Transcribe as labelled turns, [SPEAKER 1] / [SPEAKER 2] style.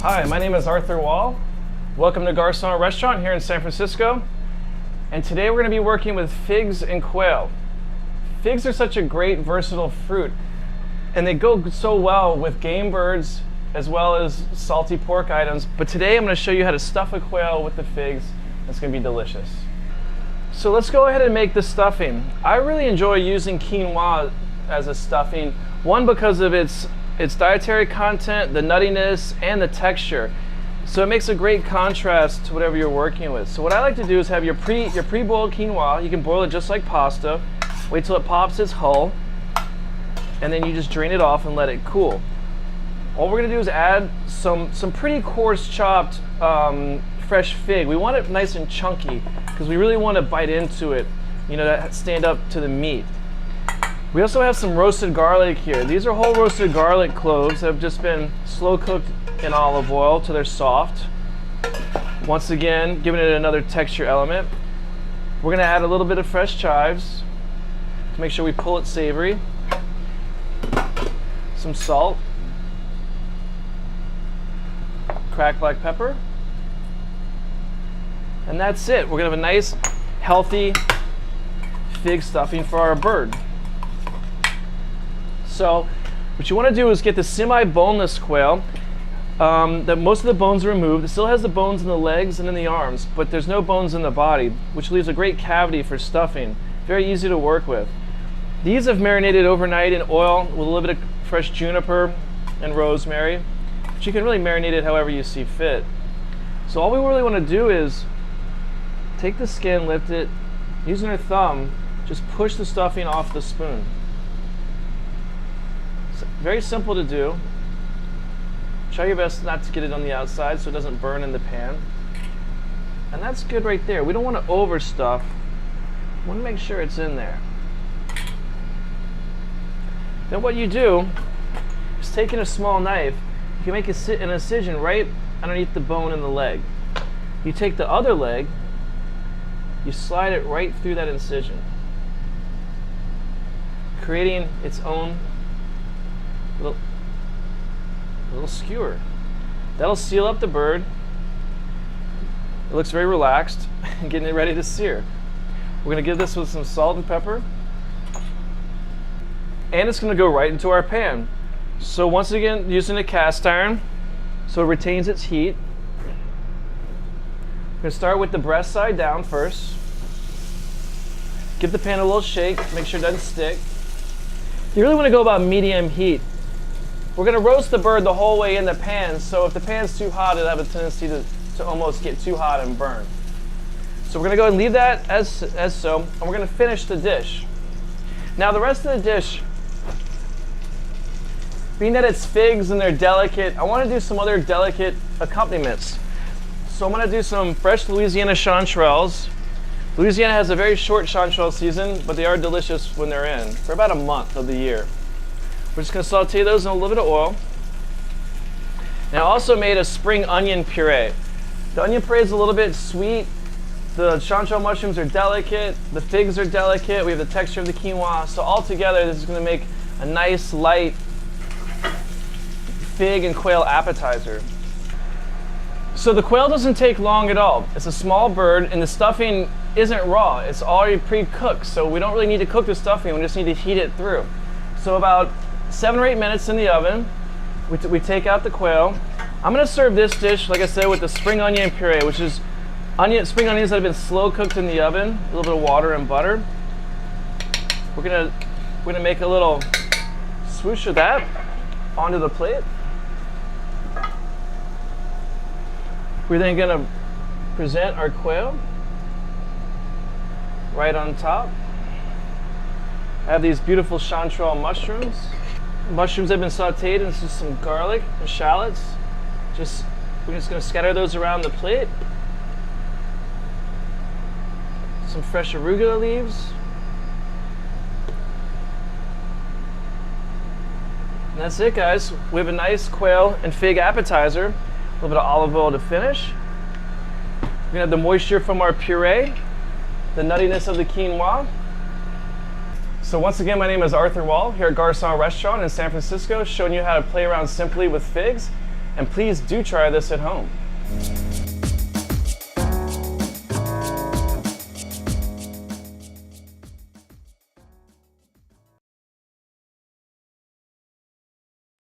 [SPEAKER 1] Hi, my name is Arthur Wall. Welcome to Garcon Restaurant here in San Francisco. And today we're going to be working with figs and quail. Figs are such a great versatile fruit, and they go so well with game birds as well as salty pork items. But today I'm going to show you how to stuff a quail with the figs. It's going to be delicious. So let's go ahead and make the stuffing. I really enjoy using quinoa as a stuffing. One, because of its dietary content, the nuttiness, and the texture. So it makes a great contrast to whatever you're working with. So what I like to do is have your pre-boiled quinoa. You can boil it just like pasta. Wait till it pops its hull, and then you just drain it off and let it cool. All we're gonna do is add some pretty coarse chopped fresh fig. We want it nice and chunky because we really want to bite into it, you know, that stand up to the meat. We also have some roasted garlic here. These are whole roasted garlic cloves that have just been slow cooked in olive oil till they're soft. Once again, giving it another texture element. We're gonna add a little bit of fresh chives to make sure we pull it savory. Some salt. Cracked black pepper. And that's it. We're gonna have a nice, healthy fig stuffing for our bird. So what you want to do is get the semi-boneless quail that most of the bones are removed. It still has the bones in the legs and in the arms, but there's no bones in the body, which leaves a great cavity for stuffing. Very easy to work with. These have marinated overnight in oil with a little bit of fresh juniper and rosemary, but you can really marinate it however you see fit. So all we really want to do is take the skin, lift it, using our thumb, just push the stuffing off the spoon. Very simple to do. Try your best not to get it on the outside so it doesn't burn in the pan. And that's good right there. We don't want to overstuff. We want to make sure it's in there. Then what you do is taking a small knife, you can make an incision right underneath the bone in the leg. You take the other leg, you slide it right through that incision, creating its own little skewer. That'll seal up the bird. It looks very relaxed and getting it ready to sear. We're going to give this with some salt and pepper, and it's going to go right into our pan. So once again, using a cast iron so it retains its heat. We're going to start with the breast side down first. Give the pan a little shake, make sure it doesn't stick. You really want to go about medium heat. We're going to roast the bird the whole way in the pan, so if the pan's too hot, it'll have a tendency to almost get too hot and burn. So we're going to go and leave that as so, and we're going to finish the dish. Now the rest of the dish, being that it's figs and they're delicate, I want to do some other delicate accompaniments. So I'm going to do some fresh Louisiana chanterelles. Louisiana has a very short chanterelle season, but they are delicious when they're in, for about a month of the year. We're just going to saute those in a little bit of oil. Now I also made a spring onion puree. The onion puree is a little bit sweet. The chanterelle mushrooms are delicate. The figs are delicate. We have the texture of the quinoa. So all together, this is going to make a nice, light fig and quail appetizer. So the quail doesn't take long at all. It's a small bird, and the stuffing isn't raw. It's already pre-cooked, so we don't really need to cook the stuffing. We just need to heat it through. So about 7 or 8 minutes in the oven, we take out the quail. I'm going to serve this dish, like I said, with the spring onion puree, which is spring onions that have been slow cooked in the oven, a little bit of water and butter. We're gonna make a little swoosh of that onto the plate. We're then going to present our quail right on top. I have these beautiful chanterelle mushrooms. Mushrooms have been sauteed into some garlic and shallots. We're just going to scatter those around the plate. Some fresh arugula leaves. And that's it, guys. We have a nice quail and fig appetizer. A little bit of olive oil to finish. We're going to have the moisture from our puree, the nuttiness of the quinoa. So once again, my name is Arthur Wall here at Garcon Restaurant in San Francisco, showing you how to play around simply with figs. and please do try this at home.